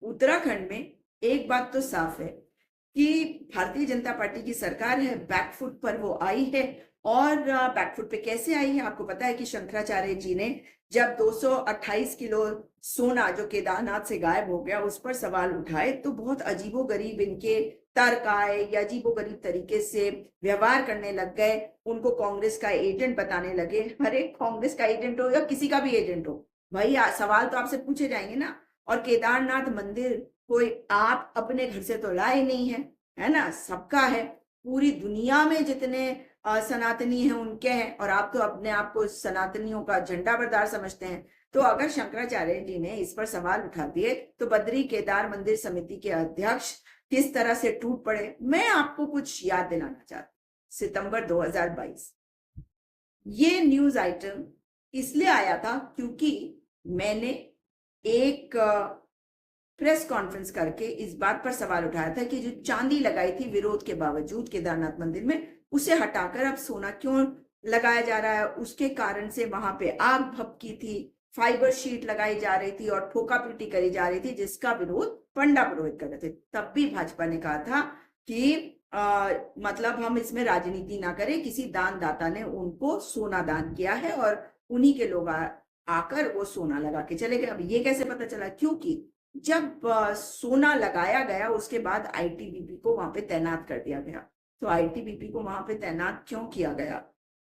उत्तराखंड में एक बात तो साफ है कि भारतीय जनता पार्टी की सरकार है, बैकफुट पर वो आई है। और बैकफुट पे कैसे आई है? आपको पता है कि शंकराचार्य जी ने जब 228 किलो सोना जो केदारनाथ से गायब हो गया उस पर सवाल उठाए, तो बहुत अजीबोगरीब इनके तर्क आए या अजीबोगरीब तरीके से व्यवहार करने लग गए। उनको कांग्रेस का एजेंट बताने लगे। हर एक कांग्रेस का एजेंट हो या किसी का भी एजेंट हो, भाई सवाल तो आपसे पूछे जाएंगे ना। और केदारनाथ मंदिर कोई आप अपने घर से तो लाए नहीं है ना? सबका है। पूरी दुनिया में जितने सनातनी हैं उनके हैं, और आप तो अपने आप को सनातनियों का झंडा बरदार समझते हैं। तो अगर शंकराचार्य जी ने इस पर सवाल उठा दिए तो बद्री केदार मंदिर समिति के अध्यक्ष किस तरह से टूट पड़े। मैं आपको कुछ याद दिलाना चाहती हूँ। सितंबर 2022 ये न्यूज आइटम इसलिए आया था क्योंकि मैंने एक प्रेस कॉन्फ्रेंस करके इस बात पर सवाल उठाया था कि जो चांदी लगाई थी विरोध के बावजूद केदारनाथ मंदिर में, उसे हटाकर अब सोना क्यों लगाया जा रहा है। उसके कारण से वहां पे आग भभकी थी, फाइबर शीट लगाई जा रही थी और ठोका पीटी करी जा रही थी, जिसका विरोध पंडा पुरोहित कर रहे थे। तब भी भाजपा ने कहा था कि मतलब हम इसमें राजनीति ना करें, किसी दान दाता ने उनको सोना दान किया है और उन्हीं के लोग आकर वो सोना लगा के चले गए। अब ये कैसे पता चला? क्योंकि जब सोना लगाया गया उसके बाद आईटीबीपी को वहां पे तैनात कर दिया गया। तो आईटीबीपी को वहां पे तैनात क्यों किया गया?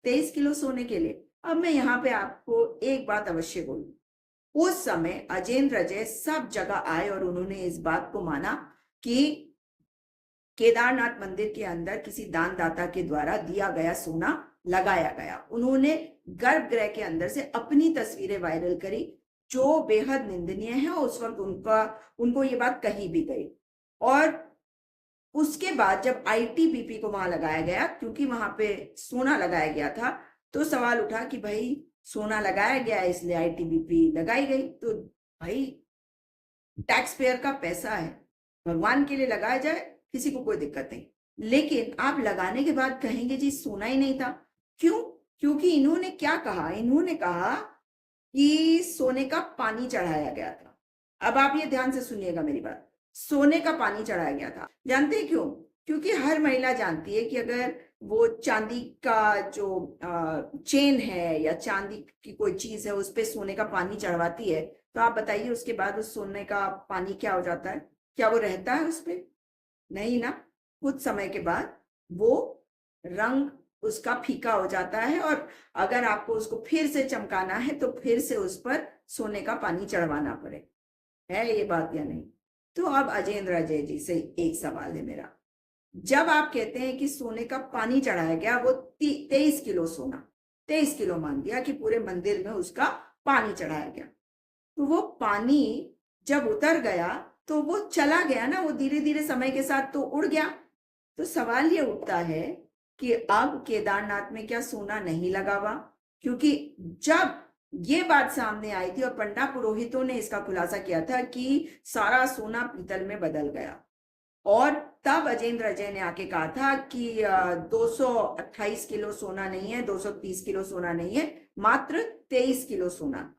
23 किलो सोने के लिए। अब मैं यहाँ पे आपको एक बात अवश्य बोलूं, उस समय अजेंद्र अजय सब जगह आए और उन्होंने इस बात को माना कि केदारनाथ मंदिर के अंदर किसी दानदाता के द्वारा दिया गया सोना लगाया गया। उन्होंने गर्भगृह के अंदर से अपनी तस्वीरें वायरल करी, जो बेहद निंदनीय है। उस वक्त उनको ये बात कही भी गई। और उसके बाद जब आईटीबीपी को वहां लगाया गया, क्योंकि वहां पे सोना लगाया गया था, तो सवाल उठा कि भाई सोना लगाया गया इसलिए आईटीबीपी लगाई गई। तो भाई टैक्स पेयर का पैसा है, भगवान के लिए लगाया जाए, किसी को कोई दिक्कत नहीं। लेकिन आप लगाने के बाद कहेंगे जी सोना ही नहीं था। क्यों? क्योंकि इन्होंने क्या कहा? इन्होंने कहा कि सोने का पानी चढ़ाया गया था। अब आप ये ध्यान से सुनिएगा मेरी बात। सोने का पानी चढ़ाया गया था। जानते हैं क्यों? क्योंकि हर महिला जानती है कि अगर वो चांदी का जो चेन है या चांदी की कोई चीज है उस पे सोने का पानी चढ़वाती है, तो आप बताइए उसके बाद उस सोने का पानी क्या हो जाता है? क्या वो रहता है उस पे? नहीं ना। कुछ समय के बाद वो रंग उसका फीका हो जाता है, और अगर आपको उसको फिर से चमकाना है तो फिर से उस पर सोने का पानी चढ़वाना पड़े। है ये बात या नहीं? तो अब अजेंद्र अजय जी से एक सवाल है मेरा। जब आप कहते हैं कि सोने का पानी चढ़ाया गया, वो 23 किलो सोना, 23 किलो मान दिया कि पूरे मंदिर में उसका पानी चढ़ाया गया, तो वो पानी जब उतर गया तो वो चला गया ना, वो धीरे धीरे समय के साथ तो उड़ गया। तो सवाल ये उठता है कि अब केदारनाथ में क्या सोना नहीं लगा हुआ? क्योंकि जब ये बात सामने आई थी और पंडा पुरोहितों ने इसका खुलासा किया था कि सारा सोना पीतल में बदल गया, और तब अजेंद्र अजय ने आके कहा था कि 228 किलो सोना नहीं है, 230 किलो सोना नहीं है, मात्र 23 किलो सोना।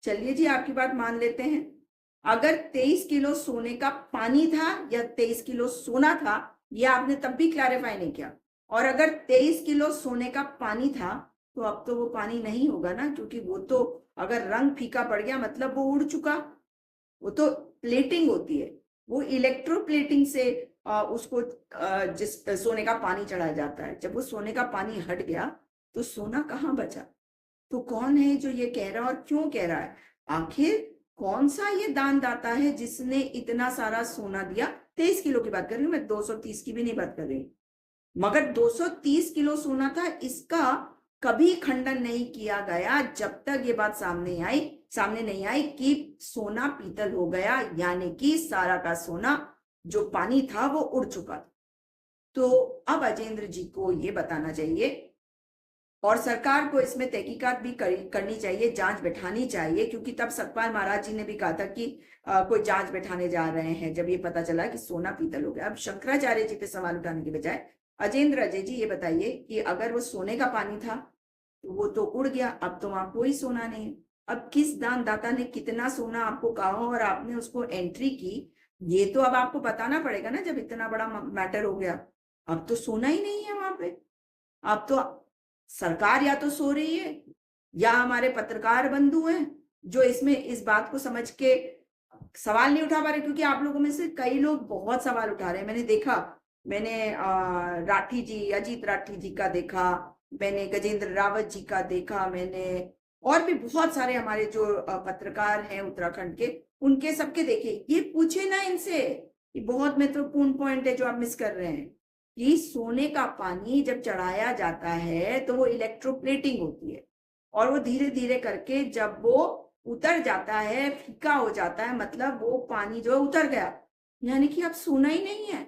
चलिए जी, आपकी बात मान लेते हैं। अगर 23 किलो सोने का पानी था या 23 किलो सोना था, यह आपने तब भी क्लैरिफाई नहीं किया। और अगर 23 किलो सोने का पानी था तो अब तो वो पानी नहीं होगा ना, क्योंकि वो तो अगर रंग फीका पड़ गया मतलब वो उड़ चुका। वो तो प्लेटिंग होती है, वो इलेक्ट्रोप्लेटिंग से उसको जिस सोने का पानी चढ़ाया जाता है। जब वो सोने का पानी हट गया तो सोना कहाँ बचा? तो कौन है जो ये कह रहा है और क्यों कह रहा है? आखिर कौन सा ये दानदाता है जिसने इतना सारा सोना दिया? 23 किलो की बात कर रही हूँ मैं, 230 की भी नहीं बात कर रही। मगर 230 किलो सोना था, इसका कभी खंडन नहीं किया गया जब तक ये बात सामने नहीं आई कि सोना पीतल हो गया, यानी कि सारा का सोना जो पानी था वो उड़ चुका। तो अब अजेंद्र जी को ये बताना चाहिए और सरकार को इसमें तहकीकात भी करनी चाहिए, जांच बैठानी चाहिए, क्योंकि तब सतपाल महाराज जी ने भी कहा था कि कोई जांच बैठाने जा रहे हैं जब ये पता चला कि सोना पीतल हो गया। अब शंकराचार्य जी पे सवाल उठाने के बजाय अजेंद्र अजय जी ये बताइए कि अगर वो सोने का पानी था तो वो तो उड़ गया, अब तो वहां कोई सोना नहीं। अब किस दानदाता ने कितना सोना आपको कहा और आपने उसको एंट्री की ये तो अब आपको बताना पड़ेगा ना, जब इतना बड़ा मैटर हो गया। अब तो सोना ही नहीं है वहां पे। अब तो सरकार या तो सो रही है, या हमारे पत्रकार बंधु हैं जो इसमें इस बात को समझ के सवाल नहीं उठा पा रहे, क्योंकि आप लोगों में से कई लोग बहुत सवाल उठा रहे हैं। मैंने देखा, मैंने राठी जी, अजीत राठी जी का देखा, मैंने गजेंद्र रावत जी का देखा, मैंने और भी बहुत सारे हमारे जो पत्रकार हैं उत्तराखंड के, उनके सबके देखे। ये पूछे ना इनसे, ये बहुत महत्वपूर्ण पॉइंट है जो आप मिस कर रहे हैं, कि सोने का पानी जब चढ़ाया जाता है तो वो इलेक्ट्रोप्लेटिंग होती है, और वो धीरे धीरे करके जब वो उतर जाता है, फीका हो जाता है, मतलब वो पानी जो है उतर गया, यानी कि अब सोना ही नहीं है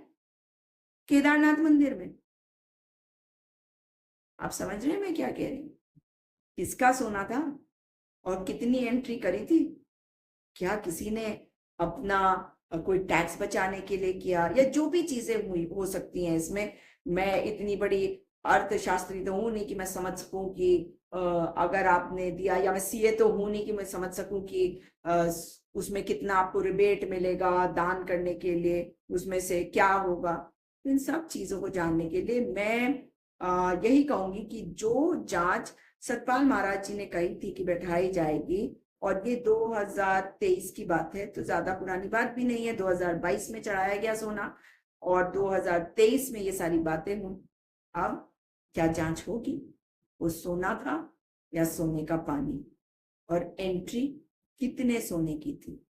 केदारनाथ मंदिर में। आप समझ रहे हैं मैं क्या कह रही हूँ? किसका सोना था और कितनी एंट्री करी थी? क्या किसी ने अपना कोई टैक्स बचाने के लिए किया, या जो भी चीजें हुई हो सकती हैं इसमें। मैं इतनी बड़ी अर्थशास्त्री तो हूं नहीं कि मैं समझ सकूं कि अगर आपने दिया, या मैं सीए तो हूं नहीं कि मैं समझ सकूं कि उसमें कितना आपको रिबेट मिलेगा दान करने के लिए, उसमें से क्या होगा। तो इन सब चीजों को जानने के लिए मैं यही कहूंगी कि जो जांच सतपाल महाराज जी ने कही थी कि बैठाई जाएगी, और ये 2023 की बात है, तो ज्यादा पुरानी बात भी नहीं है। 2022 में चढ़ाया गया सोना, और 2023 में ये सारी बातें हुई। अब क्या जांच होगी, वो सोना था या सोने का पानी, और एंट्री कितने सोने की थी।